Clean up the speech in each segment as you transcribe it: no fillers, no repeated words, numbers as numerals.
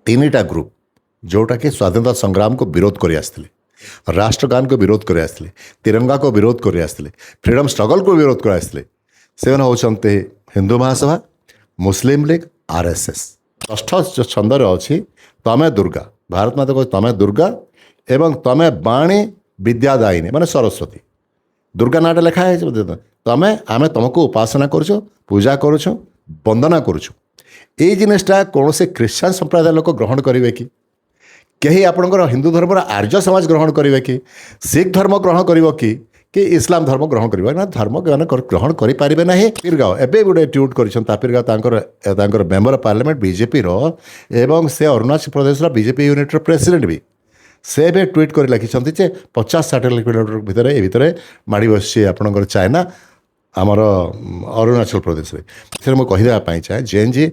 ତିନିଟା ଗ୍ରୁପ ଯେଉଁଟାକି ସ୍ୱାଧୀନତା ସଂଗ୍ରାମକୁ ବିରୋଧ କରି ଆସିଥିଲେ, ରାଷ୍ଟ୍ରଗାନକୁ ବିରୋଧ କରି ଆସିଥିଲେ, ତିରଙ୍ଗାକୁ ବିରୋଧ କରି ଆସିଥିଲେ, ଫ୍ରିଡମ୍ ଷ୍ଟ୍ରଗଲକୁ ବିରୋଧ କରି ଆସିଥିଲେ। ସେମାନେ ହେଉଛନ୍ତି ହିନ୍ଦୁ ମହାସଭା, ମୁସଲିମ ଲିଗ, RSS। ଷଷ୍ଠ ଛନ୍ଦରେ ଅଛି ତମେ ଦୁର୍ଗା, ଭାରତ ମାତା କହୁଛି ତମେ ଦୁର୍ଗା ଏବଂ ତମେ ବାଣୀ ବିଦ୍ୟାଦାୟିନୀ ମାନେ ସରସ୍ୱତୀ। ଦୁର୍ଗା ନାଁଟା ଲେଖା ହେଇଛି, ଆମେ ତୁମକୁ ଉପାସନା କରୁଛୁ, ପୂଜା କରୁଛୁ, ବନ୍ଦନା କରୁଛୁ। ଏଇ ଜିନିଷଟା କୌଣସି ଖ୍ରୀଷ୍ଟିଆନ ସମ୍ପ୍ରଦାୟ ଲୋକ ଗ୍ରହଣ କରିବେ କି? କେହି ଆପଣଙ୍କର ହିନ୍ଦୁ ଧର୍ମର ଆର୍ଯ୍ୟ ସମାଜ ଗ୍ରହଣ କରିବେ କି? ଶିଖ ଧର୍ମ ଗ୍ରହଣ କରିବ କି ଇସଲାମ ଧର୍ମ ଗ୍ରହଣ କରିବ ନା? ଧର୍ମ ଗ୍ରହଣ କରିପାରିବେ ନାହିଁ। ତାପିରଗାଓ ଏବେ ଗୋଟେ ଟ୍ୱିଟ୍ କରିଛନ୍ତି। ତାପିରଗାଓ ତାଙ୍କର ମେମ୍ବର ଅଫ୍ ପାର୍ଲାମେଣ୍ଟ ବିଜେପିର ଏବଂ ସେ ଅରୁଣାଚଳ ପ୍ରଦେଶର ବିଜେପି ୟୁନିଟ୍ର ପ୍ରେସିଡେଣ୍ଟ ବି। ସେ ଏବେ ଟ୍ୱିଟ୍ କରି ଲେଖିଛନ୍ତି ଯେ 50-60 କିଲୋମିଟର ଭିତରେ ମାଡ଼ି ବସିଛି ଆପଣଙ୍କର ଚାଇନା ଆମର ଅରୁଣାଚଳ ପ୍ରଦେଶରେ। ସେଥିରେ ମୁଁ କହିଦେବା ପାଇଁ ଚାହେଁ ଜେଏନ୍ଜି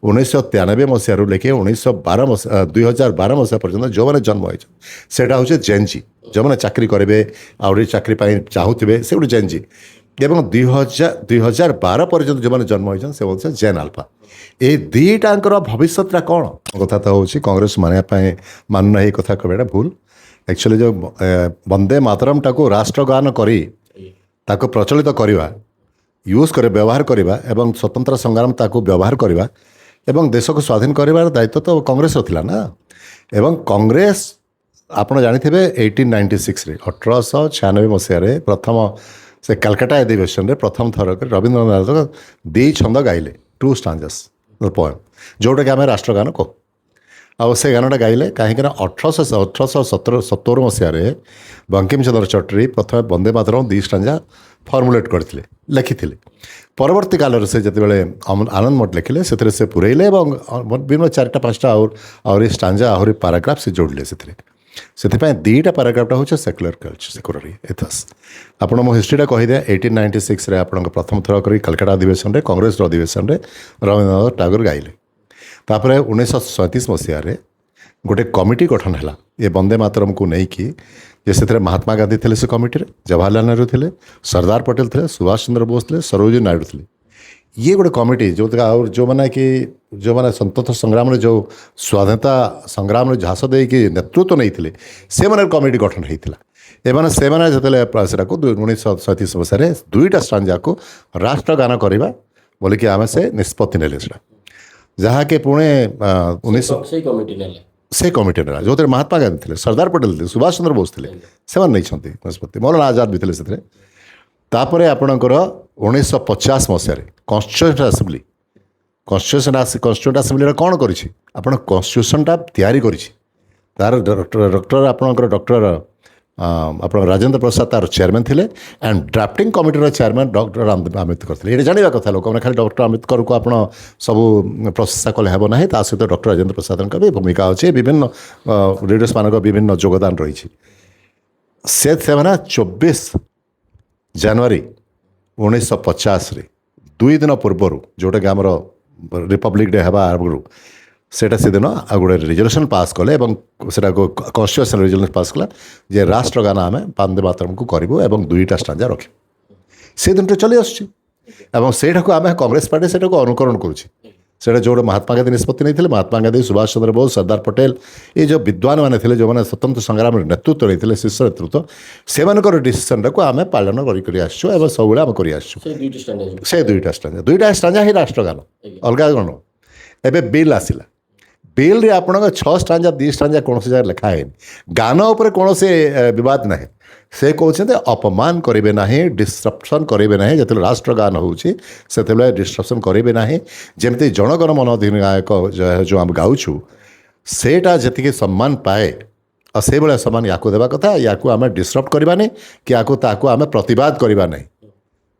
1993 ମସିହାରୁ ଲେଖି 2012 ମସିହା ପର୍ଯ୍ୟନ୍ତ ଯେଉଁମାନେ ଜନ୍ମ ହୋଇଛନ୍ତି ସେଇଟା ହେଉଛି ଜେଏନ୍ଜି। ଯେଉଁମାନେ ଚାକିରି କରିବେ, ଆହୁରି ଚାକିରି ପାଇଁ ଚାହୁଁଥିବେ ସେ ଗୋଟେ ଜେଏନ୍ଜି। ଏବଂ 2012 ପର୍ଯ୍ୟନ୍ତ ଯେଉଁମାନେ ଜନ୍ମ ହୋଇଛନ୍ତି ସେ ହେଉଛି ଜେନ୍ ଆଲଫା। ଏଇ ଦୁଇଟାଙ୍କର ଭବିଷ୍ୟତଟା କ'ଣ? କଥା ତ ହେଉଛି କଂଗ୍ରେସ ମାନୁନା ଏହି କଥା କହିବାଟା ଭୁଲ। ଆକ୍ଚୁଆଲି ଯେଉଁ ବନ୍ଦେ ମାତରମଟାକୁ ରାଷ୍ଟ୍ରଗାନ କରି ତାକୁ ପ୍ରଚଳିତ କରିବା, ବ୍ୟବହାର କରିବା ଏବଂ ସ୍ୱତନ୍ତ୍ର ସଂଗ୍ରାମ ତାକୁ ବ୍ୟବହାର କରିବା ଏବଂ ଦେଶକୁ ସ୍ୱାଧୀନ କରିବାର ଦାୟିତ୍ୱ ତ କଂଗ୍ରେସର ଥିଲା ନା। ଏବଂ କଂଗ୍ରେସ ଆପଣ ଜାଣିଥିବେ 1896ରେ 1896 ମସିହାରେ ପ୍ରଥମ ସେ କାଲକାଟା ଅଧିବେଶନରେ ପ୍ରଥମ ଥର କରି ରବୀନ୍ଦ୍ରନାଥ ଦୁଇ ଛନ୍ଦ ଗାଇଲେ, 2 stanzas ପୋଏମ୍, ଯେଉଁଟାକି ଆମେ ରାଷ୍ଟ୍ରଗାନ କହୁ। ଆଉ ସେ ଗାନଟା ଗାଇଲେ କାହିଁକିନା 1870 ମସିହାରେ ବଙ୍କିମଚନ୍ଦ୍ର ଚଟର୍ଜୀ ପ୍ରଥମେ ବନ୍ଦେ ମାତରମ୍ 2 stanza ଫର୍ମୁଲେଟ୍ କରିଥିଲେ, ଲେଖିଥିଲେ। ପରବର୍ତ୍ତୀ କାଳରେ ସେ ଯେତେବେଳେ ଆନନ୍ଦ ମଠ ଲେଖିଲେ ସେଥିରେ ସେ ପୁରେଇଲେ ଏବଂ ବିଭିନ୍ନ 4-5ଟା ଆହୁରି stanza ଆହୁରି ପାରାଗ୍ରାଫ ସେ ଯୋଡ଼ିଲେ ସେଥିରେ। ସେଥିପାଇଁ 2ଟା ପାରାଗ୍ରାଫଟା ହେଉଛି ସେକୁଲାର ଏଥସ୍। ଆପଣ ମୋ ହିଷ୍ଟ୍ରିଟା କହିଦିଏ। 1896ରେ ଆପଣଙ୍କ ପ୍ରଥମ ଥର କରି କାଲକାଟା ଅଧିବେଶନରେ କଂଗ୍ରେସର ଅଧିବେଶନରେ ରବୀନ୍ଦ୍ରନାଥ ଟାଗୋର ଗାଇଲେ। ତାପରେ 1937 ମସିହାରେ ଗୋଟେ କମିଟି ଗଠନ ହେଲା ଏ ବନ୍ଦେ ମାତରମକୁ ନେଇକି, ଯେ ସେଥିରେ ମହାତ୍ମା ଗାନ୍ଧୀ ଥିଲେ ସେ କମିଟିରେ, ଜବାହରଲାଲ ନେହେରୁ ଥିଲେ, ସର୍ଦ୍ଦାର ପଟେଲ ଥିଲେ, ସୁଭାଷ ଚନ୍ଦ୍ର ବୋଷ ଥିଲେ, ସରୋଜିନୀ ନାଇଡୁ ଥିଲେ। ଇଏ ଗୋଟେ କମିଟି ଆଉ ଯେଉଁମାନେ ସ୍ୱତନ୍ତ୍ର ସଂଗ୍ରାମରେ ଯେଉଁ ସ୍ୱାଧୀନତା ସଂଗ୍ରାମରେ ଝାସ ଦେଇକି ନେତୃତ୍ୱ ନେଇଥିଲେ ସେମାନେ କମିଟି ଗଠନ ହେଇଥିଲା। ସେମାନେ ଯେତେବେଳେ ସେଟାକୁ 1937 ମସିହାରେ 2ଟା stanzaକୁ ରାଷ୍ଟ୍ରଗାନ କରିବା ବୋଲିକି ଆମେ ସେ ନିଷ୍ପତ୍ତି ନେଲେ ସେଟା, ଯାହାକି ପୁଣି ସେ କମିଟି ନେଲା ଯେଉଁଥିରେ ମହାତ୍ମା ଗାନ୍ଧୀ ଥିଲେ, ସର୍ଦ୍ଦାର ପଟେଲ ଥିଲେ, ସୁଭାଷ ଚନ୍ଦ୍ର ବୋଷ ଥିଲେ, ସେମାନେ ନେଇଛନ୍ତି ନିଷ୍ପତ୍ତି। ମୌଲାନା ଆଜାଦ ବି ଥିଲେ ସେଥିରେ। ତାପରେ ଆପଣଙ୍କର 1950 ମସିହାରେ କନଷ୍ଟିଚ୍ୟୁସନ୍ ଆସେମ୍ବଲିରେ କ'ଣ କରିଛି? ଆପଣ କନଷ୍ଟିଚ୍ୟୁସନ୍ଟା ତିଆରି କରିଛି। ତାର ଆପଣଙ୍କ ରାଜେନ୍ଦ୍ର ପ୍ରସାଦ ତାର ଚେୟାରମ୍ୟାନ୍ ଥିଲେ ଆଣ୍ଡ ଡ୍ରାଫ୍ଟିଂ କମିଟିର ଚେୟାରମ୍ୟାନ୍ ଡକ୍ଟର ଆମ୍ବେଦକର ଥିଲେ। ଏଇଟା ଜାଣିବା କଥା, ଲୋକମାନେ ଖାଲି ଡକ୍ଟର ଆମ୍ବେଦକରକୁ ଆପଣ ସବୁ ପ୍ରଶଂସା କଲେ ହେବ ନାହିଁ, ତା ସହିତ ଡକ୍ଟର ରାଜେନ୍ଦ୍ର ପ୍ରସାଦଙ୍କ ବି ଭୂମିକା ଅଛି, ବିଭିନ୍ନ ଲିଡର୍ସମାନଙ୍କ ବିଭିନ୍ନ ଯୋଗଦାନ ରହିଛି। ସେମାନେ 24 ଜାନୁଆରୀ 1950ରେ 2 ଦିନ ପୂର୍ବରୁ, ଯେଉଁଟାକି ଆମର ରିପବ୍ଲିକ୍ ଡେ ହେବା ଆଗରୁ ସେଦିନ ଆଉ ଗୋଟେ ରେଜଲ୍ୟୁସନ୍ ପାସ୍ କଲେ ଏବଂ ସେଟାକୁ କନଷ୍ଟିଚ୍ୟୁସନ୍ ରେଜଲ୍ୟୁସନ୍ ପାସ୍ କଲା ଯେ ରାଷ୍ଟ୍ରଗାନ ଆମେ ବନ୍ଦେ ମାତରମକୁ କରିବୁ ଏବଂ 2ଟା stanza ରଖିବୁ। ସେ ଦିନଠୁ ଚଲି ଆସୁଛି ଏବଂ ସେଇଟାକୁ ଆମେ କଂଗ୍ରେସ ପାର୍ଟି ସେଟାକୁ ଅନୁକରଣ କରୁଛି। ସେଇଟା ଯେଉଁଟା ମହାତ୍ମା ଗାନ୍ଧୀ ନିଷ୍ପତ୍ତି ନେଇଥିଲେ, ମହାତ୍ମା ଗାନ୍ଧୀ, ସୁଭାଷ ଚନ୍ଦ୍ର ବୋଷ, ସର୍ଦ୍ଦାର ପଟେଲ, ଏ ଯେଉଁ ବିଦ୍ୱାନମାନେ ଥିଲେ, ଯେଉଁମାନେ ସ୍ୱତନ୍ତ୍ର ସଂଗ୍ରାମରେ ନେତୃତ୍ୱ ନେଇଥିଲେ, ଶୀର୍ଷ ନେତୃତ୍ୱ, ସେମାନଙ୍କର ଡିସିସନ୍ଟାକୁ ଆମେ ପାଳନ କରି ଆସିଛୁ ଏବଂ ସବୁବେଳେ ଆମେ କରି ଆସିଛୁ। ସେ 2ଟା stanza ହିଁ ରାଷ୍ଟ୍ରଗାନ, ଅଲଗା କ'ଣ। ଏବେ ବିଲ୍ ଆସିଲା, ବିଲ୍ରେ ଆପଣଙ୍କ 6 stanza 2 stanza କୌଣସି ଜାଗାରେ ଲେଖା ହେଇନି। ଗାନ ଉପରେ କୌଣସି ବିବାଦ ନାହିଁ। ସେ କହୁଛନ୍ତି ଅପମାନ କରିବେ ନାହିଁ, ଡିସ୍ଟ୍ରପ୍ସନ୍ କରିବେ ନାହିଁ। ଯେତେବେଳେ ରାଷ୍ଟ୍ରଗାନ ହେଉଛି ସେତେବେଳେ ଡିସ୍ଟ୍ରପ୍ସନ୍ କରିବେ ନାହିଁ। ଯେମିତି ଜଣଗଣ ମନ ଅଧିନାୟକ ଯେଉଁ ଆମେ ଗାଉଛୁ ସେଇଟା ଯେତିକି ସମ୍ମାନ ପାଏ ଆଉ ସେଇଭଳିଆ ସମ୍ମାନ ୟାକୁ ଦେବା କଥା। ୟାକୁ ଆମେ ଡିସ୍ଟ୍ରପ୍ଟ କରିବାନି କି ତାକୁ ଆମେ ପ୍ରତିବାଦ କରିବା ନାହିଁ,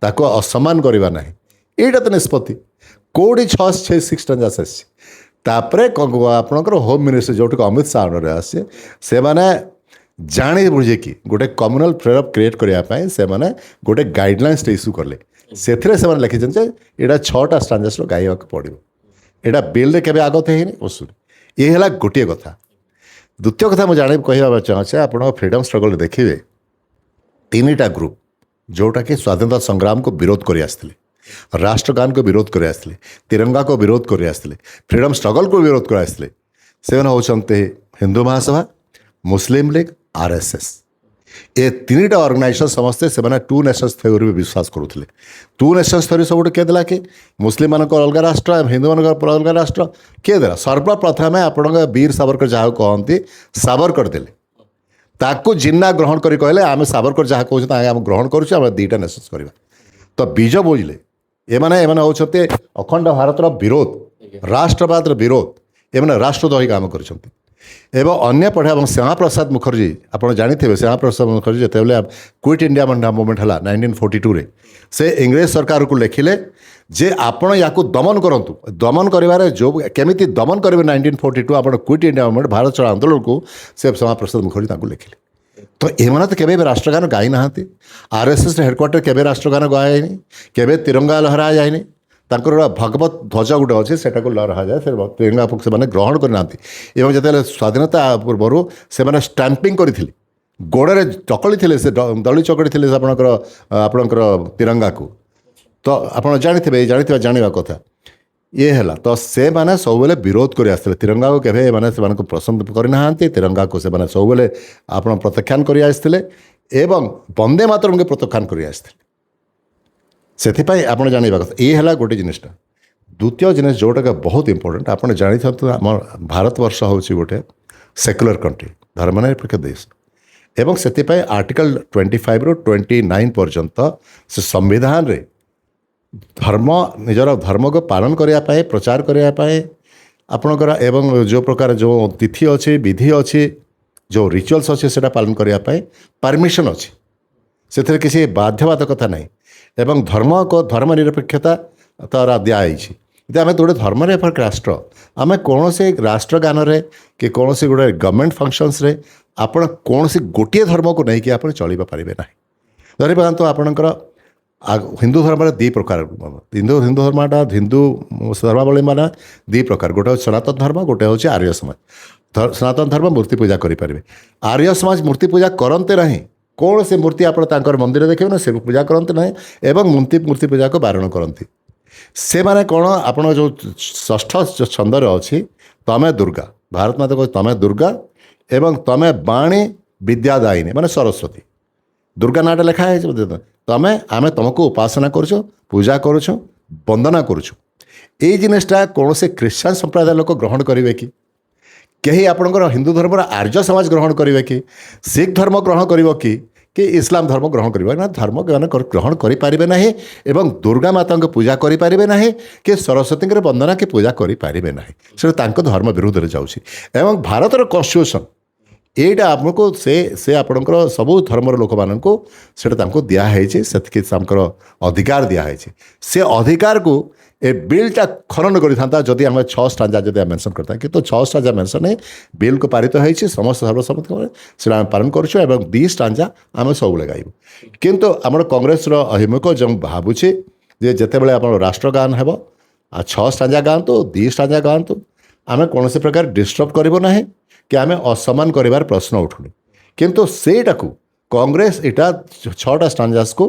ତାକୁ ଅସମ୍ମାନ କରିବା ନାହିଁ। ଏଇଟା ତ ନିଷ୍ପତ୍ତି। କେଉଁଠି 6 stanza ଆସିଛି? ତାପରେ ଆପଣଙ୍କର ହୋମ୍ ମିନିଷ୍ଟ୍ରି ଯେଉଁଠିକି ଅମିତ ଶାହା ଅଣ୍ଡରରେ ଆସିছে, ସେମାନେ ଜାଣି ବୁଝିକି ଗୋଟେ କମ୍ୟୁନାଲ ଫ୍ରେଣ୍ଡ କ୍ରିଏଟ୍ କରିବା ପାଇଁ ସେମାନେ ଗୋଟେ ଗାଇଡ଼ଲାଇନ୍ସଟା ଇସ୍ୟୁ କଲେ। ସେଥିରେ ସେମାନେ ଲେଖିଛନ୍ତି ଯେ ଏଇଟା 6ଟା stanzasର ଗାଇବାକୁ ପଡ଼ିବ। ଏଇଟା ବିଲ୍ରେ କେବେ ଆଗତ ହେଇନି। ଇଏ ହେଲା ଗୋଟିଏ କଥା। ଦ୍ୱିତୀୟ କଥା ମୁଁ କହିବା ଚାହୁଁଛି, ଆପଣ ଫ୍ରିଡମ୍ ଷ୍ଟ୍ରଗଲରେ ଦେଖିବେ 3ଟା ଗ୍ରୁପ ଯେଉଁଟାକି ସ୍ୱାଧୀନତା ସଂଗ୍ରାମକୁ ବିରୋଧ କରି ଆସିଥିଲେ, ରାଷ୍ଟ୍ରଗାନକୁ ବିରୋଧ କରି ଆସିଥିଲେ, ତିରଙ୍ଗାକୁ ବିରୋଧ କରି ଆସିଥିଲେ, ଫ୍ରିଡମ୍ ଷ୍ଟ୍ରଗଲକୁ ବିରୋଧ କରି ଆସିଥିଲେ। ସେମାନେ ହେଉଛନ୍ତି ହିନ୍ଦୁ ମହାସଭା, ମୁସଲିମ ଲିଗ୍, RSS। ଏ ତିନିଟା ଅର୍ଗାନାଇଜେସନ୍ ସମସ୍ତେ ସେମାନେ ଟୁ ନେସନ୍ସ ଥ୍ୟୋରି ବିଶ୍ୱାସ କରୁଥିଲେ। ଟୁ ନେସନ୍ସ ଥ୍ୟୋରି ସବୁଠୁ କିଏ ଦେଲା କି ମୁସଲିମମାନଙ୍କର ଅଲଗା ରାଷ୍ଟ୍ର ହିନ୍ଦୁମାନଙ୍କର ଅଲଗା ରାଷ୍ଟ୍ର କିଏ ଦେଲା? ସର୍ବପ୍ରଥମେ ଆପଣଙ୍କ ବୀର ସାବରକର ଯାହାକୁ କହନ୍ତି ସାବରକର ଦେଲେ। ତାକୁ ଜିନ୍ନା ଗ୍ରହଣ କରି କହିଲେ ଆମେ ସାବରକର ଯାହା କହୁଛନ୍ତି ଆମେ ଗ୍ରହଣ କରୁଛୁ, ଆମେ ଦୁଇଟା ନେସନ୍ସ କରିବା। ତ ବୀଜ ବୁଝିଲେ ଏମାନେ ହେଉଛନ୍ତି ଅଖଣ୍ଡ ଭାରତର ବିରୋଧ, ରାଷ୍ଟ୍ରବାଦର ବିରୋଧ, ଏମାନେ ରାଷ୍ଟ୍ରଦ୍ରୋହୀ କାମ କରିଛନ୍ତି। ଏବଂ ଅନ୍ୟପଟେ ଏବଂ ଶ୍ୟାମାପ୍ରସାଦ ମୁଖର୍ଜୀ ଆପଣ ଜାଣିଥିବେ, ଶ୍ୟାମାପ୍ରସାଦ ମୁଖର୍ଜୀ ଯେତେବେଳେ କ୍ୱିଟ୍ ଇଣ୍ଡିଆ ମୁଭମେଣ୍ଟ ହେଲା 1942ରେ, ସେ ଇଂରେଜ ସରକାରକୁ ଲେଖିଲେ ଯେ ଆପଣ ୟାକୁ ଦମନ କରନ୍ତୁ। ଦମନ କରିବାରେ ଯେଉଁ କେମିତି ଦମନ କରିବେ 1942 ଆପଣ କ୍ୱିଟ୍ ଇଣ୍ଡିଆ ମୁଭମେଣ୍ଟ ଭାରତ ଛାଡ଼ ଆନ୍ଦୋଳନକୁ ସେ ଶ୍ୟାମାପ୍ରସାଦ ମୁଖର୍ଜୀ ତାଙ୍କୁ ଲେଖିଲେ। ତ ଏମାନେ ତ କେବେ ବି ରାଷ୍ଟ୍ରଗାନ ଗାଇ ନାହାନ୍ତି। RSS ହେଡ଼କ୍ୱାର୍ଟର କେବେ ରାଷ୍ଟ୍ରଗାନ ଗାଏନି, କେବେ ତିରଙ୍ଗା ଲହରା ଯାଇନି। ତାଙ୍କର ଭଗବତ ଧ୍ୱଜ ଗୋଟେ ଅଛି ସେଟାକୁ ଲହରାଯାଏ, ସେ ତିରଙ୍ଗାକୁ ସେମାନେ ଗ୍ରହଣ କରିନାହାନ୍ତି। ଏବଂ ଯେତେବେଳେ ସ୍ୱାଧୀନତା ପୂର୍ବରୁ ସେମାନେ ଷ୍ଟାମ୍ପିଂ କରିଥିଲେ, ଗୋଡ଼ରେ ଚକଳିଥିଲେ, ସେ ଦଳି ଚକଡ଼ିଥିଲେ ଆପଣଙ୍କର ତିରଙ୍ଗାକୁ। ତ ଆପଣ ଜାଣିବା କଥା ଇଏ ହେଲା। ତ ସେମାନେ ସବୁବେଳେ ବିରୋଧ କରି ଆସିଥିଲେ ତିରଙ୍ଗାକୁ, କେବେ ଏମାନେ ସେମାନଙ୍କୁ ପସନ୍ଦ କରିନାହାନ୍ତି। ତିରଙ୍ଗାକୁ ସେମାନେ ସବୁବେଳେ ପ୍ରତ୍ୟାଖ୍ୟାନ କରି ଆସିଥିଲେ ଏବଂ ବନ୍ଦେ ମାତରମ୍କୁ ପ୍ରତ୍ୟାଖ୍ୟାନ କରି ଆସିଥିଲେ। ସେଥିପାଇଁ ଆପଣ ଜାଣିବା କଥା ଇଏ ହେଲା ଗୋଟେ ଜିନିଷଟା। ଦ୍ୱିତୀୟ ଜିନିଷ ଯେଉଁଟାକି ବହୁତ ଇମ୍ପୋର୍ଟାଣ୍ଟ, ଆପଣ ଜାଣିଥାନ୍ତୁ ଆମର ଭାରତବର୍ଷ ହେଉଛି ଗୋଟେ ସେକୁଲାର କଣ୍ଟ୍ରି, ଧର୍ମନିରପେକ୍ଷ ଦେଶ। ଏବଂ ସେଥିପାଇଁ ଆର୍ଟିକଲ 25ରୁ 29 ପର୍ଯ୍ୟନ୍ତ ସେ ସମ୍ବିଧାନରେ ନିଜର ଧର୍ମକୁ ପାଳନ କରିବା ପାଇଁ, ପ୍ରଚାର କରିବା ପାଇଁ ଆପଣଙ୍କର ଏବଂ ଯେଉଁ ପ୍ରକାର ଯେଉଁ ତିଥି ଅଛି, ବିଧି ଅଛି, ଯେଉଁ ରିଚୁଆଲ୍ସ ଅଛି ସେଇଟା ପାଳନ କରିବା ପାଇଁ ପରମିସନ୍ ଅଛି। ସେଥିରେ କିଛି ବାଧ୍ୟବାଧକତା ନାହିଁ ଏବଂ ଧର୍ମ ନିରପେକ୍ଷତା ତାର ଦିଆଯାଇଛି। ଯଦି ଆମେ ଗୋଟେ ଧର୍ମନିରପେକ୍ଷ ରାଷ୍ଟ୍ର, ଆମେ କୌଣସି ରାଷ୍ଟ୍ରଗାନରେ କି କୌଣସି ଗୋଟେ ଗଭର୍ଣ୍ଣମେଣ୍ଟ ଫଙ୍କସନ୍ସରେ ଆପଣ କୌଣସି ଗୋଟିଏ ଧର୍ମକୁ ନେଇକି ଆପଣ ଚଳିବା ପାରିବେ ନାହିଁ। ଧରିପାରନ୍ତୁ ଆପଣଙ୍କର ହିନ୍ଦୁ ଧର୍ମରେ ଦୁଇ ପ୍ରକାର, ହିନ୍ଦୁ ଧର୍ମଟା ହିନ୍ଦୁ ଧର୍ମାବଳୀମାନେ ଦୁଇ ପ୍ରକାର, ଗୋଟେ ହେଉଛି ସନାତନ ଧର୍ମ, ଗୋଟେ ହେଉଛି ଆର୍ଯ୍ୟ ସମାଜ। ସନାତନ ଧର୍ମ ମୂର୍ତ୍ତି ପୂଜା କରିପାରିବେ, ଆର୍ଯ୍ୟ ସମାଜ ମୂର୍ତ୍ତି ପୂଜା କରନ୍ତି ନାହିଁ। କୌଣସି ମୂର୍ତ୍ତି ଆପଣ ତାଙ୍କର ମନ୍ଦିର ଦେଖିବେ ନା, ସେ ପୂଜା କରନ୍ତି ନାହିଁ ଏବଂ ମୂର୍ତ୍ତି ପୂଜାକୁ ବାରଣ କରନ୍ତି। ସେମାନେ କ'ଣ ଆପଣ ଯେଉଁ ଷଷ୍ଠ ଛନ୍ଦରେ ଅଛି, ତମେ ଦୁର୍ଗା, ଭାରତ ମାତା କହୁଛି ତମେ ଦୁର୍ଗା ଏବଂ ତମେ ବାଣୀ ବିଦ୍ୟାଦାୟିନୀ ମାନେ ସରସ୍ୱତୀ, ଦୁର୍ଗା ନାଁଟା ଲେଖା ହେଇଛି। ଆମେ ତୁମକୁ ଉପାସନା କରୁଛୁ, ପୂଜା କରୁଛୁ, ବନ୍ଦନା କରୁଛୁ। ଏଇ ଜିନିଷଟା କୌଣସି ଖ୍ରୀଷ୍ଟିଆନ ସମ୍ପ୍ରଦାୟ ଲୋକ ଗ୍ରହଣ କରିବେ କି? କେହି ଆପଣଙ୍କର ହିନ୍ଦୁ ଧର୍ମର ଆର୍ଯ୍ୟ ସମାଜ ଗ୍ରହଣ କରିବେ କି? ଶିଖ ଧର୍ମ ଗ୍ରହଣ କରିବ କି ଇସଲାମ ଧର୍ମ ଗ୍ରହଣ କରିବ ନା? ଧର୍ମ ଗ୍ରହଣ କରିପାରିବେ ନାହିଁ ଏବଂ ଦୁର୍ଗା ମାତାଙ୍କୁ ପୂଜା କରିପାରିବେ ନାହିଁ କି ସରସ୍ୱତୀଙ୍କର ବନ୍ଦନା କି ପୂଜା କରିପାରିବେ ନାହିଁ। ସେଟା ତାଙ୍କ ଧର୍ମ ବିରୁଦ୍ଧରେ ଯାଉଛି। ଏବଂ ଭାରତର କନଷ୍ଟିଟ୍ୟୁସନ୍ ଏଇଟା ଆପଣଙ୍କୁ ସେ ଆପଣଙ୍କର ସବୁ ଧର୍ମର ଲୋକମାନଙ୍କୁ ସେଇଟା ତାଙ୍କୁ ଦିଆହେଇଛି, ସେତିକି ତାଙ୍କର ଅଧିକାର ଦିଆହେଇଛି। ସେ ଅଧିକାରକୁ ଏ ବିଲ୍ଟା ଖନନ କରିଥାନ୍ତା ଯଦି ଆମେ 6 ଷ୍ଟାଞ୍ଜା ଯଦି ଆମେ ମେନସନ୍ କରିଥାନ୍ତି, କିନ୍ତୁ 6 ଷ୍ଟାଞ୍ଜା ମେନସନ୍ ନେଇ ବିଲ୍କୁ ପାରିତ ହେଇଛି, ସମସ୍ତ ସର୍ବସମ୍ମତିରେ ସେଇଟା ଆମେ ପାଳନ କରୁଛୁ ଏବଂ 2 ଷ୍ଟାଞ୍ଜା ଆମେ ସବୁବେଳେ ଗାଇବୁ। କିନ୍ତୁ ଆମର କଂଗ୍ରେସର ଅଭିମୁଖ ଯେଉଁ ଭାବୁଛି ଯେ ଯେତେବେଳେ ଆପଣ ରାଷ୍ଟ୍ରଗାନ ହେବ 6 ଷ୍ଟାଞ୍ଜା ଗାଆନ୍ତୁ, 2 ଷ୍ଟାଞ୍ଜା ଗାଆନ୍ତୁ, ଆମେ କୌଣସି ପ୍ରକାର ଡିଷ୍ଟର୍ବ କରିବୁ ନାହିଁ କି ଆମେ ଅସମ୍ମାନ କରିବାର ପ୍ରଶ୍ନ ଉଠୁନି। କିନ୍ତୁ ସେଇଟାକୁ କଂଗ୍ରେସ ଏଇଟା 6ଟା ଷ୍ଟାଞ୍ଜାସକୁ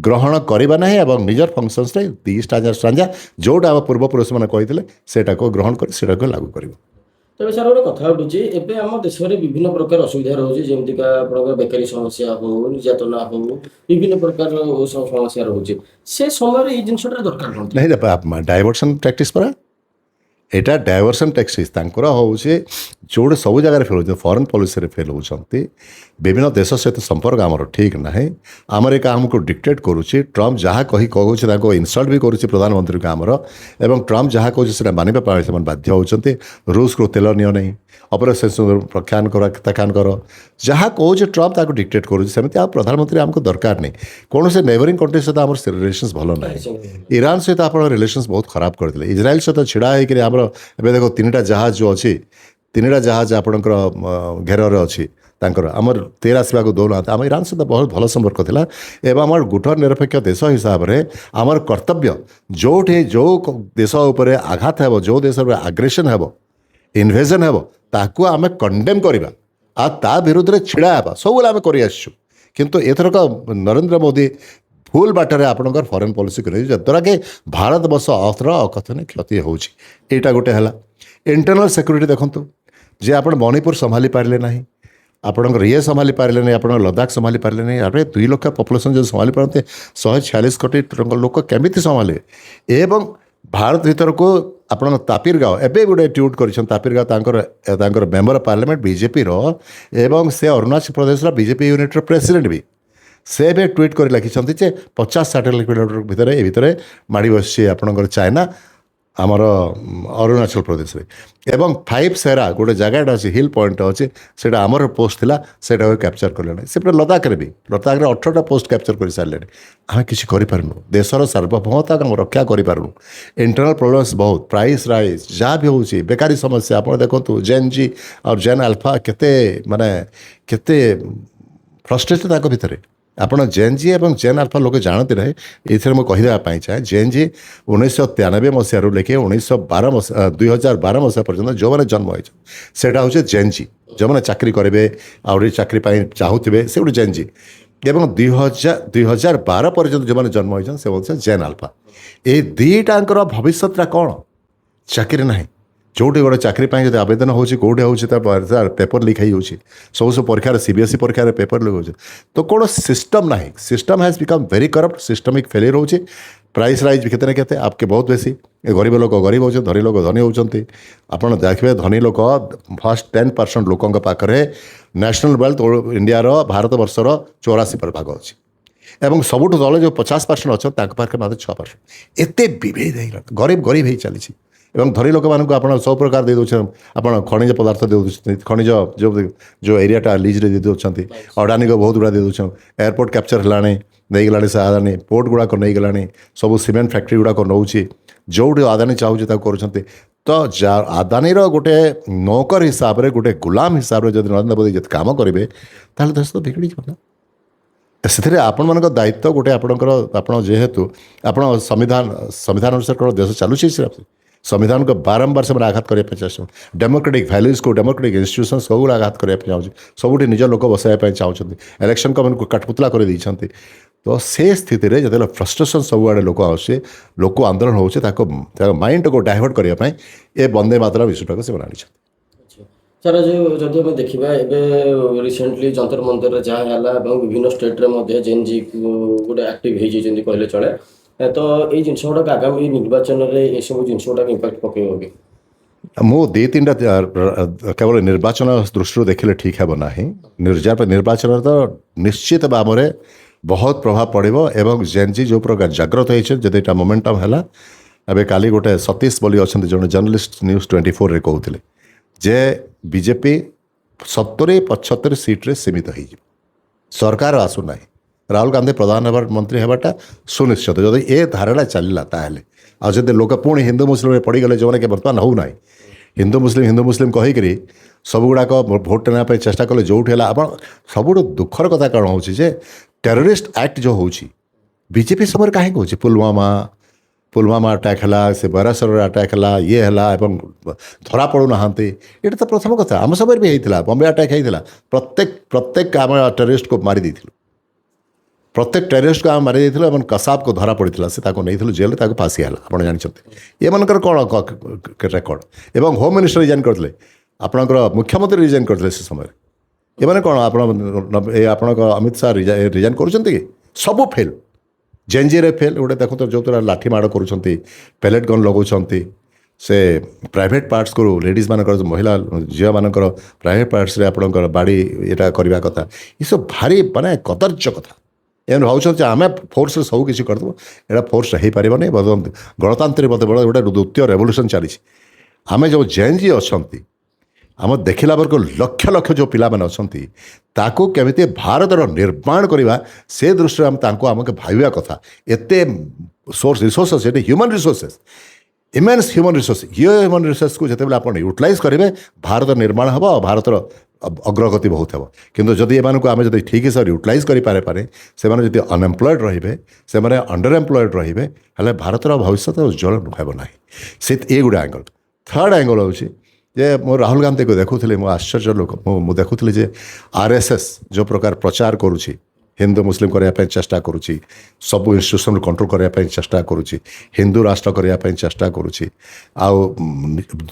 ଗ୍ରହଣ କରିବା ନାହିଁ ଏବଂ ନିଜର ଫଙ୍କସନ୍ସରେ 2 ଷ୍ଟାଞ୍ଜା ଯେଉଁଟା ଆମ ପୂର୍ବପୁରୁଷମାନେ କହିଥିଲେ ସେଇଟାକୁ ଗ୍ରହଣ କରି ସେଇଟାକୁ ଲାଗୁ କରିବ। ତେବେ ସାର୍ ଗୋଟେ କଥା ଉଠୁଛି, ଏବେ ଆମ ଦେଶରେ ବିଭିନ୍ନ ପ୍ରକାର ଅସୁବିଧା ରହୁଛି, ଯେମିତିକା ଆପଣଙ୍କର ବେକାରୀ ସମସ୍ୟା ହଉ, ନିର୍ଯାତନା ହଉ, ବିଭିନ୍ନ ପ୍ରକାର ସମସ୍ୟା ରହୁଛି। ସେ ସମୟରେ ଏଇ ଜିନିଷଟା ଦରକାର ପଡ଼ୁଛି ନାହିଁ। ଡାଇଭର୍ସନ୍ ପ୍ରାକ୍ଟିସ୍ ପରା, ଏଇଟା ଡାଇଭର୍ସନ୍ ଟ୍ୟାକ୍ସିସ୍ ତାଙ୍କର ହେଉଛି ଯେଉଁଠି ସବୁ ଜାଗାରେ ଫେଲ୍ ହେଉଛନ୍ତି, ଫରେନ୍ ପଲିସିରେ ଫେଲ୍ ହେଉଛନ୍ତି। ବିଭିନ୍ନ ଦେଶ ସହିତ ସମ୍ପର୍କ ଆମର ଠିକ୍ ନାହିଁ। ଆମେରିକା ଆମକୁ ଡିକ୍ଟେଟ୍ କରୁଛି, ଟ୍ରମ୍ପ ଯାହା କହୁଛି ତାଙ୍କୁ ଇନସଲ୍ଟ ବି କରୁଛି ପ୍ରଧାନମନ୍ତ୍ରୀଙ୍କୁ ଆମର, ଏବଂ ଟ୍ରମ୍ପ ଯାହା କହୁଛି ସେଇଟା ମାନିବା ପାଇଁ ସେମାନେ ବାଧ୍ୟ ହେଉଛନ୍ତି। ରୁଷକୁ ତେଲ ନିଅ ନାହିଁ, ଅପରେସନ୍ ପ୍ରତ୍ୟାଖ୍ୟାନ କର, ଯାହା କହୁଛି ଟ୍ରମ୍ପ ତାକୁ ଡିକ୍ଟେଟ୍ କରୁଛି। ସେମିତି ଆଉ ପ୍ରଧାନମନ୍ତ୍ରୀ ଆମକୁ ଦରକାର ନାହିଁ। କୌଣସି ନେବରିଂ କଣ୍ଟ୍ରି ସହିତ ଆମର ରିଲେସନ୍ସ ଭଲ ନାହିଁ। ଇରାନ ସହିତ ଆପଣଙ୍କ ରିଲେସନ୍ସ ବହୁତ ଖରାପ କରିଥିଲେ। ଇସ୍ରାଏଲ ସହିତ ଛିଡ଼ା ହେଇକରି ଆମର ଏବେ ଦେଖ 3ଟା ଜାହାଜ ଯେଉଁ ଅଛି, 3ଟା ଜାହାଜ ଆପଣଙ୍କର ଘେରରେ ଅଛି ତାଙ୍କର, ଆମର ତେଲ ଆସିବାକୁ ଦେଉନାହାନ୍ତି। ଆମ ଇରାନ ସହିତ ବହୁତ ଭଲ ସମ୍ପର୍କ ଥିଲା ଏବଂ ଆମର ଗୁଟ ନିରପେକ୍ଷ ଦେଶ ହିସାବରେ ଆମର କର୍ତ୍ତବ୍ୟ ଯେଉଁଠି ଯେଉଁ ଦେଶ ଉପରେ ଆଘାତ ହେବ, ଯେଉଁ ଦେଶ ଉପରେ ଆଗ୍ରେସନ୍ ହେବ, ଇନଭେଜନ୍ ହେବ, ତାକୁ ଆମେ କଣ୍ଡେମ୍ କରିବା ଆଉ ତା ବିରୁଦ୍ଧରେ ଛିଡ଼ା ହେବା, ସବୁବେଳେ ଆମେ କରିଆସିଛୁ। କିନ୍ତୁ ଏଥରକ ନରେନ୍ଦ୍ର ମୋଦି ଭୁଲ ବାଟରେ ଆପଣଙ୍କର ଫରେନ୍ ପଲିସିକୁ ନେଇ, ଯଦ୍ୱାରା କି ଭାରତବର୍ଷ ଅର୍ଥର ଅକଥନୀୟ କ୍ଷତି ହେଉଛି। ଏଇଟା ଗୋଟେ ହେଲା। ଇଣ୍ଟରନାଲ୍ ସିକ୍ୟୁରିଟି ଦେଖନ୍ତୁ, ଯେ ଆପଣ ମଣିପୁର ସମ୍ଭାଳି ପାରିଲେ ନାହିଁ, ଆପଣଙ୍କର ଇଏ ସମ୍ଭାଳି ପାରିଲେନି, ଆପଣଙ୍କ ଲଦାଖ ସମ୍ଭାଳି ପାରିଲେନି। ଆରେ 2 ଲକ୍ଷ ପପୁଲେସନ୍ ଯଦି ସମ୍ଭାଳି ପାରନ୍ତେ 146 କୋଟି ଲୋକ କେମିତି ସମ୍ଭାଳିବେ? ଏବଂ ଭାରତ ଭିତରକୁ ଆପଣଙ୍କ ତାପିର ଗାଓ ଏବେ ଗୋଟେ ଟ୍ୱିଟ୍ କରିଛନ୍ତି। ତାପିର ଗାଓ ତାଙ୍କର ମେମ୍ବର ଅଫ୍ ପାର୍ଲାମେଣ୍ଟ ବିଜେପିର, ଏବଂ ସେ ଅରୁଣାଚଳ ପ୍ରଦେଶର ବିଜେପି ୟୁନିଟ୍ର ପ୍ରେସିଡେଣ୍ଟ ବି। ସେ ଏବେ ଟ୍ୱିଟ୍ କରି ଲେଖିଛନ୍ତି ଯେ 50-60 କିଲୋମିଟର ଭିତରେ ମାଡ଼ି ବସିଛି ଆପଣଙ୍କର ଚାଇନା ଆମର ଅରୁଣାଚଳ ପ୍ରଦେଶରେ। ଏବଂ 5 ସେରା ଗୋଟେ ଜାଗାଟା ଅଛି, ହିଲ୍ ପଏଣ୍ଟ ଅଛି, ସେଇଟା ଆମର ପୋଷ୍ଟ ଥିଲା, ସେଇଟାକୁ କ୍ୟାପଚର କଲେଣି। ସେପଟେ ଲଦାଖରେ 18ଟା ପୋଷ୍ଟ କ୍ୟାପଚର କରିସାରିଲେଣି। ଆମେ କିଛି କରିପାରୁନୁ, ଦେଶର ସାର୍ବଭୌମତା ଆମେ ରକ୍ଷା କରିପାରୁନୁ। ଇଣ୍ଟରନାଲ୍ ପ୍ରୋବ୍ଲେମ୍ସ ବହୁତ, ପ୍ରାଇସ୍ ରାଇଜ୍ ଯାହା ବି ହେଉଛି, ବେକାରୀ ସମସ୍ୟା ଆପଣ ଦେଖନ୍ତୁ, ଜେନ୍ ଜି ଆଉ ଜେନ୍ ଆଲଫା କେତେ ଫ୍ରଷ୍ଟ୍ରେସନ୍ ତାଙ୍କ ଭିତରେ। ଆପଣ ଜେନ୍ ଜି ଏବଂ ଜେନ୍ ଆଲଫା ଲୋକେ ଜାଣନ୍ତି ନାହିଁ। ଏଥିରେ ମୁଁ କହିଦେବା ପାଇଁ ଚାହେଁ, ଜେନ୍ ଜି 1993 ମସିହାରୁ ଲେଖି 2012 ମସିହା ପର୍ଯ୍ୟନ୍ତ ଯେଉଁମାନେ ଜନ୍ମ ହୋଇଛନ୍ତି ସେଇଟା ହେଉଛି ଜେନ୍ ଜି। ଯେଉଁମାନେ ଚାକିରି କରିବେ, ଆହୁରି ଚାକିରି ପାଇଁ ଚାହୁଁଥିବେ, ସେ ଗୋଟେ ଜେନ୍ ଜି। ଏବଂ 2012 ପର୍ଯ୍ୟନ୍ତ ଯେଉଁମାନେ ଜନ୍ମ ହୋଇଛନ୍ତି ସେ ହେଉଛି ଜେନ୍ ଆଲଫା। ଏଇ ଦୁଇଟାଙ୍କର ଭବିଷ୍ୟତଟା କ'ଣ? ଚାକିରି ନାହିଁ। ଯେଉଁଠି ଗୋଟେ ଚାକିରି ପାଇଁ ଯଦି ଆବେଦନ ହେଉଛି, କେଉଁଠି ହେଉଛି ତାର ପେପର ଲିକ୍ ହେଇଯାଉଛି। ସବୁ ପରୀକ୍ଷାରେ CBSE ପରୀକ୍ଷାରେ ପେପର ଲିକ୍ ହେଉଛି। ତ କ'ଣ ସିଷ୍ଟମ୍ ନାହିଁ। System has become very corrupt, systemic failure ହେଉଛି। ପ୍ରାଇସ୍ ରାଇଜ୍ କେତେ ନା କେତେ ଆପକେ ବହୁତ ବେଶୀ। ଗରିବ ଲୋକ ଗରିବ ହେଉଛନ୍ତି, ଧନୀ ଲୋକ ଧନୀ ହେଉଛନ୍ତି। ଆପଣ ଦେଖିବେ ଧନୀ ଲୋକ ଫାର୍ଷ୍ଟ 10% ଲୋକଙ୍କ ପାଖରେ ନ୍ୟାସନାଲ୍ ୱେଲ୍ଥ ଇଣ୍ଡିଆର ଭାରତବର୍ଷର 84% ଭାଗ ଅଛି। ଏବଂ ସବୁଠୁ ତଳେ ଯେଉଁ 50% ଅଛନ୍ତି ତାଙ୍କ ପାଖରେ ମାତ୍ର 6%। ଏତେ ବିଭେଦ ହେଇଗଲା, ଗରିବ ହେଇ ଚାଲିଛି। ଏବଂ ଧନୀ ଲୋକମାନଙ୍କୁ ଆପଣ ସବୁ ପ୍ରକାର ଦେଇ ଦେଉଛନ୍ତି। ଆପଣ ଖଣିଜ ପଦାର୍ଥ ଦେଇ ଦେଉଛନ୍ତି, ଖଣିଜ ଯେଉଁ ଏରିଆଟା ଲିଜ୍ରେ ଦେଇ ଦେଉଛନ୍ତି। ଅଡାନୀକୁ ବହୁତ ଗୁଡ଼ା ଦେଇ ଦେଉଛନ୍ତି। ଏୟାରପୋର୍ଟ କ୍ୟାପଚର ହେଲାଣି, ନେଇଗଲାଣି ସେ ଆଦାନୀ। ପୋର୍ଟ ଗୁଡ଼ାକ ନେଇଗଲାଣି, ସବୁ ସିମେଣ୍ଟ ଫ୍ୟାକ୍ଟ୍ରି ଗୁଡ଼ାକ ନେଉଛି। ଯେଉଁଠି ଆଦାନୀ ଚାହୁଁଛି ତାକୁ କରୁଛନ୍ତି। ତ ଆଦାନୀର ଗୋଟେ ନୌକର ହିସାବରେ, ଗୋଟେ ଗୁଲାମ ହିସାବରେ ଯଦି ନରେନ୍ଦ୍ର ମୋଦି ଯଦି କାମ କରିବେ, ତାହେଲେ ଦେଶ ତ ବିଗିଡ଼ିଯିବ ନା। ସେଥିରେ ଆପଣମାନଙ୍କ ଦାୟିତ୍ୱ ଗୋଟେ ଆପଣ ଯେହେତୁ ଆପଣ ସମ୍ବିଧାନ ଅନୁସାରେ କ'ଣ ଦେଶ ଚାଲୁଛି, ସମ୍ବିଧାନକୁ ବାରମ୍ବାର ସେମାନେ ଆଘାତ କରିବା ପାଇଁ ଚାହୁଁଛନ୍ତି। ଡେମୋକ୍ରେଟିକ୍ ଭ୍ୟାଲ୍ୟୁଜ୍କୁ, ଡେମୋକ୍ରେଟିକ୍ ଇନଷ୍ଟିଟ୍ୟୁସନ୍ସ ସବୁଗୁଡ଼ା ଆଘାତ କରିବା ପାଇଁ ଚାହୁଁଛନ୍ତି। ସବୁଠି ନିଜ ଲୋକ ବସାଇବା ପାଇଁ ଚାହୁଁଛନ୍ତି। ଇଲେକ୍ସନ୍ କମିଶନକୁ କାଠପୁତଲା କରିଦେଇଛନ୍ତି। ତ ସେ ସ୍ଥିତିରେ ଯେତେବେଳେ ଫ୍ରଷ୍ଟ୍ରେସନ୍ ସବୁଆଡ଼େ ଲୋକ ଆସୁଛି, ଲୋକ ଆନ୍ଦୋଳନ ହେଉଛି, ତାଙ୍କ ମାଇଣ୍ଡକୁ ଡାଇଭର୍ଟ କରିବା ପାଇଁ ଏ ବନ୍ଦେ ମାତରମ୍ ଇସ୍ୟୁଟାକୁ ସେମାନେ ଆଣିଛନ୍ତି। ସାର୍ ଯଦି ଆମେ ଦେଖିବା, ଏବେ ରିସେଣ୍ଟଲି ଯନ୍ତର ମନ୍ତରରେ ଯାହା ହେଲା ଏବଂ ବିଭିନ୍ନ ଷ୍ଟେଟ୍ରେ ମଧ୍ୟ ଜେନ୍ ଜି ଗୋଟେ ଆକ୍ଟିଭ୍ ହେଇଯାଇଛନ୍ତି କହିଲେ ଚଳେ। ତ ଏଇ ଜିନିଷ ଗୁଡ଼ାକ ଆଗାମୀ ନିର୍ବାଚନରେ ଏସବୁ ଜିନିଷ ଗୁଡ଼ାକ ଇମ୍ପାକ୍ଟ ପକେଇବ କି? ମୁଁ 2-3ଟା କେବଳ ନିର୍ବାଚନ ଦୃଷ୍ଟିରୁ ଦେଖିଲେ ଠିକ୍ ହେବ ନାହିଁ। ନିର୍ବାଚନରେ ତ ନିଶ୍ଚିତ ଭାବରେ ବହୁତ ପ୍ରଭାବ ପଡ଼ିବ। ଏବଂ ଜେନ୍ ଜି ଯେଉଁ ପ୍ରକାର ଜାଗ୍ରତ ହେଇଛନ୍ତି, ଯଦି ଏଇଟା ମୋମେଣ୍ଟମ୍ ହେଲା, ଏବେ କାଲି ଗୋଟେ ସତୀଶ ବୋଲି ଅଛନ୍ତି, ଜଣେ ଜର୍ଣ୍ଣାଲିଷ୍ଟ ନ୍ୟୁଜ୍ 24ରେ କହୁଥିଲେ ଯେ ବିଜେପି 70-75 ସିଟ୍ରେ ସୀମିତ ହେଇଯିବ, ସରକାର ଆସୁନାହିଁ। ରାହୁଲ ଗାନ୍ଧୀ ପ୍ରଧାନମନ୍ତ୍ରୀ ହେବାଟା ସୁନିଶ୍ଚିତ ଯଦି ଏ ଧାରାଟା ଚାଲିଲା। ତାହେଲେ ଆଉ ଯଦି ଲୋକ ପୁଣି ହିନ୍ଦୁ ମୁସଲିମରେ ପଡ଼ିଗଲେ, ଯେଉଁମାନେ କି ବର୍ତ୍ତମାନ ହେଉନାହିଁ, ହିନ୍ଦୁ ମୁସଲିମ କହିକରି ସବୁଗୁଡ଼ାକ ଭୋଟ୍ ନେବା ପାଇଁ ଚେଷ୍ଟା କଲେ, ଯେଉଁଠି ହେଲା। ଆପଣ ସବୁଠୁ ଦୁଃଖର କଥା କ'ଣ ହେଉଛି ଯେ ଟେରରିଷ୍ଟ ଆକ୍ଟ ଯେଉଁ ହେଉଛି ବିଜେପି ସମୟରେ କାହିଁକି ହେଉଛି? ପୁଲୱାମା ଆଟାକ୍ ହେଲା, ସେ ବୈରାସରରେ ଆଟାକ୍ ହେଲା, ଇଏ ହେଲା, ଏବଂ ଧରା ପଡ଼ୁନାହାନ୍ତି। ଏଇଟା ତ ପ୍ରଥମ କଥା। ଆମ ସମୟରେ ବି ହେଇଥିଲା, ବମ୍ବେ ଆଟାକ୍ ହେଇଥିଲା। ପ୍ରତ୍ୟେକ ଆମେ ଟେରରିଷ୍ଟକୁ ମାରି ଦେଇଥିଲୁ। ପ୍ରତ୍ୟେକ ଟେରରିଷ୍ଟକୁ ଆମେ ମାରି ଦେଇଥିଲୁ ଏବଂ କସାବକୁ ଧରା ପଡ଼ିଥିଲା। ସେ ତାକୁ ନେଇଥିଲୁ ଜେଲ୍ରେ, ତାକୁ ଫାଶୀ ହେଲା। ଆପଣ ଜାଣିଛନ୍ତି ଏମାନଙ୍କର କ'ଣ ରେକର୍ଡ଼। ଏବଂ ହୋମ୍ ମିନିଷ୍ଟର ରିଜାଇନ୍ କରିଥିଲେ, ଆପଣଙ୍କର ମୁଖ୍ୟମନ୍ତ୍ରୀ ରିଜାଇନ୍ କରିଥିଲେ ସେ ସମୟରେ। ଏମାନେ କ'ଣ ଆପଣଙ୍କ ଅମିତ ଶାହ ରିଜାଇନ୍ କରୁଛନ୍ତି କି? ସବୁ ଫେଲ୍। ଜେନ୍ ଜିରେ ଫେଲ୍। ଗୋଟେ ଦେଖନ୍ତୁ, ଯେଉଁଥିରେ ଲାଠି ମାଡ଼ କରୁଛନ୍ତି, ପେଲେଟ୍ ଗନ୍ ଲଗାଉଛନ୍ତି, ସେ ପ୍ରାଇଭେଟ୍ ପାର୍ଟସ୍କୁ, ଲେଡ଼ିଜ୍ମାନଙ୍କର, ମହିଳା ଝିଅମାନଙ୍କର ପ୍ରାଇଭେଟ୍ ପାର୍ଟସ୍ରେ ଆପଣଙ୍କର ବାଡ଼ି ଏଇଟା କରିବା କଥା, ଏସବୁ ଭାରି କଦର୍ଯ୍ୟ କଥା। ଏମାନେ ଭାବୁଛନ୍ତି ଆମେ ଫୋର୍ସରେ ସବୁ କିଛି କରିଦେବୁ। ଏଇଟା ଫୋର୍ସରେ ହେଇପାରିବନି। ଗଣତାନ୍ତ୍ରିକ ଗୋଟେ ଦ୍ୱିତୀୟ ରେଭଲ୍ୟୁସନ୍ ଚାଲିଛି। ଆମେ ଯେଉଁ ଜେନ୍ ଜି ଅଛନ୍ତି, ଆମ ଦେଖିଲା ବେଳକୁ ଲକ୍ଷ ଲକ୍ଷ ଯେଉଁ ପିଲାମାନେ ଅଛନ୍ତି, ତାକୁ କେମିତି ଭାରତର ନିର୍ମାଣ କରିବା, ସେ ଦୃଷ୍ଟିରେ ଆମକୁ ଭାବିବା କଥା। ଏତେ ରିସୋର୍ସେସ୍, ଏଠି ହ୍ୟୁମାନ୍ ରିସୋର୍ସେସ୍, ଇମେନ୍ସ ହ୍ୟୁମାନ୍ ରିସୋର୍ସକୁ ଯେତେବେଳେ ଆପଣ ୟୁଟିଲାଇଜ୍ କରିବେ, ଭାରତ ନିର୍ମାଣ ହେବ ଆଉ ଭାରତର ଅଗ୍ରଗତି ବହୁତ ହେବ। କିନ୍ତୁ ଯଦି ଏମାନଙ୍କୁ ଆମେ ଯଦି ଠିକ୍ ହିସାବରେ ୟୁଟିଲାଇଜ୍ କରିପାରିବାନି, ସେମାନେ ଯଦି ଅନଏମ୍ପ୍ଲଏଡ଼୍ ରହିବେ, ସେମାନେ ଅଣ୍ଡର ଏମ୍ପ୍ଲଏଡ଼୍ ରହିବେ, ହେଲେ ଭାରତର ଭବିଷ୍ୟତ ଉଜ୍ଜ୍ୱଳ ହେବ ନାହିଁ। ଏ ଗୋଟେ ଆଙ୍ଗଲ୍। ଥାର୍ଡ଼ ଆଙ୍ଗଲ୍ ହେଉଛି ଯେ ମୁଁ ରାହୁଲ ଗାନ୍ଧୀକୁ ଦେଖୁଥିଲି, ମୁଁ ଆଶ୍ଚର୍ଯ୍ୟ ଲୋକ। ମୁଁ ଦେଖୁଥିଲି ଯେ RSS ଯେଉଁ ପ୍ରକାର ପ୍ରଚାର କରୁଛି, ହିନ୍ଦୁ ମୁସଲିମ କରିବା ପାଇଁ ଚେଷ୍ଟା କରୁଛି, ସବୁ ଇନଷ୍ଟିଟ୍ୟୁସନ୍ କଣ୍ଟ୍ରୋଲ କରିବା ପାଇଁ ଚେଷ୍ଟା କରୁଛି, ହିନ୍ଦୁ ରାଷ୍ଟ୍ର କରିବା ପାଇଁ ଚେଷ୍ଟା କରୁଛି। ଆଉ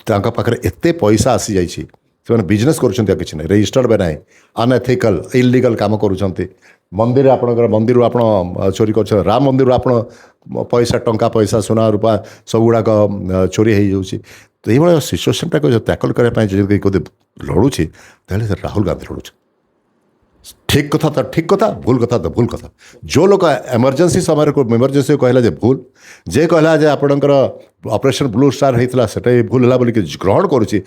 ତାଙ୍କ ପାଖରେ ଏତେ ପଇସା ଆସିଯାଇଛି, ସେମାନେ ବିଜନେସ୍ କରୁଛନ୍ତି ଆଉ କିଛି ନାହିଁ, ରେଜିଷ୍ଟର୍ଡ ବି ନାହିଁ, ଅନଏଥିକାଲ ଇଲିଗାଲ କାମ କରୁଛନ୍ତି। ମନ୍ଦିର ଆପଣଙ୍କର ମନ୍ଦିରରୁ ଆପଣ ଚୋରି କରୁଛନ୍ତି, ରାମ ମନ୍ଦିରରୁ ଆପଣ ପଇସା ଟଙ୍କା ପଇସା ସୁନା ରୂପା ସବୁଗୁଡ଼ାକ ଚୋରି ହେଇଯାଉଛି। ତ ଏଇଭଳିଆ ସିଚୁଏସନ୍ଟାକୁ ଟ୍ୟାକଲ୍ କରିବା ପାଇଁ ଯଦି କେଉଁଠି ଲଢ଼ୁଛି ତାହେଲେ ସେ ରାହୁଲ ଗାନ୍ଧୀ ଲଢ଼ୁଛି। ଠିକ୍ କଥା ତ ଠିକ୍ କଥା, ଭୁଲ କଥା ତ ଭୁଲ କଥା। ଯେଉଁ ଲୋକ ଏମର୍ଜେନ୍ସି ସମୟରେ ଏମର୍ଜେନ୍ସି କହିଲା ଯେ ଭୁଲ, ଯେ କହିଲା ଯେ ଆପଣଙ୍କର ଅପରେସନ୍ ବ୍ଲୁ ଷ୍ଟାର ହେଇଥିଲା ସେଟା ବି ଭୁଲ ହେଲା ବୋଲିକି ଗ୍ରହଣ କରୁଛି,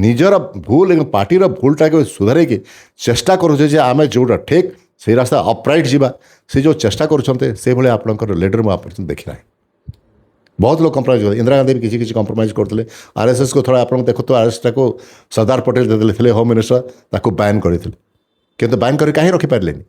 ନିଜର ଭୁଲ ଏବଂ ପାର୍ଟିର ଭୁଲଟାକୁ ସୁଧାରିକି ଚେଷ୍ଟା କରୁଛେ ଯେ ଆମେ ଯେଉଁଟା ଠିକ୍ ସେଇ ରାସ୍ତା ଅପରାଇଟ୍ ଯିବା, ସେ ଯେଉଁ ଚେଷ୍ଟା କରୁଛନ୍ତି ସେଇଭଳି ଆପଣଙ୍କର ଲିଡର ମୁଁ ଆପଣ ଦେଖିନାହିଁ। ବହୁତ ଲୋକ କମ୍ପ୍ରମାଇଜ୍ କଲେ, ଇନ୍ଦିରା ଗାନ୍ଧୀ ବି କିଛି କିଛି କମ୍ପ୍ରମାଇଜ୍ କରୁଥିଲେ। ଆର୍ଏସ୍ଏସ୍କୁ ଥରେ ଆପଣଙ୍କୁ ଦେଖୁଥିବ, ଆର୍ଏସ୍ଏସ୍ଟାକୁ ସର୍ଦ୍ଦାର ପଟେଲ ଯେତେବେଳେ ଥିଲେ ହୋମ୍ ମିନିଷ୍ଟର ତାକୁ ବ୍ୟାନ୍ କରିଥିଲେ, କିନ୍ତୁ ବ୍ୟାନ୍ କରି କାହିଁ ରଖିପାରିଲେନି?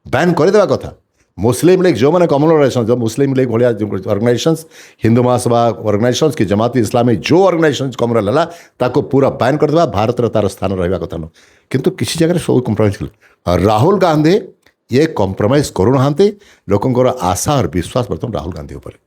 ବ୍ୟାନ୍ କରିଦେବା କଥା। ମୁସଲିମ ଲିଗ୍ ଯେଉଁମାନେ କମନ ଅର୍ଗାନାଇଜେସନ୍, ଯେଉଁ ମୁସଲିମ ଲିଗ୍ ଭଳିଆ ଅର୍ଗାନାଇଜେସନ୍ସ, ହିନ୍ଦୁ ମହାସଭା ଅର୍ଗାନାଇଜେସନ୍ସ କି ଜମାତି ଇସଲାମୀ ଯେଉଁ ଅର୍ଗାନାଇଜେସନ୍ କମନ ହେଲା ତାକୁ ପୁରା ବ୍ୟାନ୍ କରିଦେବା, ଭାରତରେ ତା'ର ସ୍ଥାନ ରହିବା କଥା ନୁହଁ। କିନ୍ତୁ କିଛି ଜାଗାରେ ସବୁ କମ୍ପ୍ରମାଇଜ୍ କଲେ। ରାହୁଲ ଗାନ୍ଧୀ ଇଏ କମ୍ପ୍ରମାଇଜ୍ କରୁନାହାନ୍ତି, ଲୋକଙ୍କର ଆଶା ଆଉ ବିଶ୍ୱାସ ବର୍ତ୍ତମାନ ରାହୁଲ ଗାନ୍ଧୀ ଉପରେ।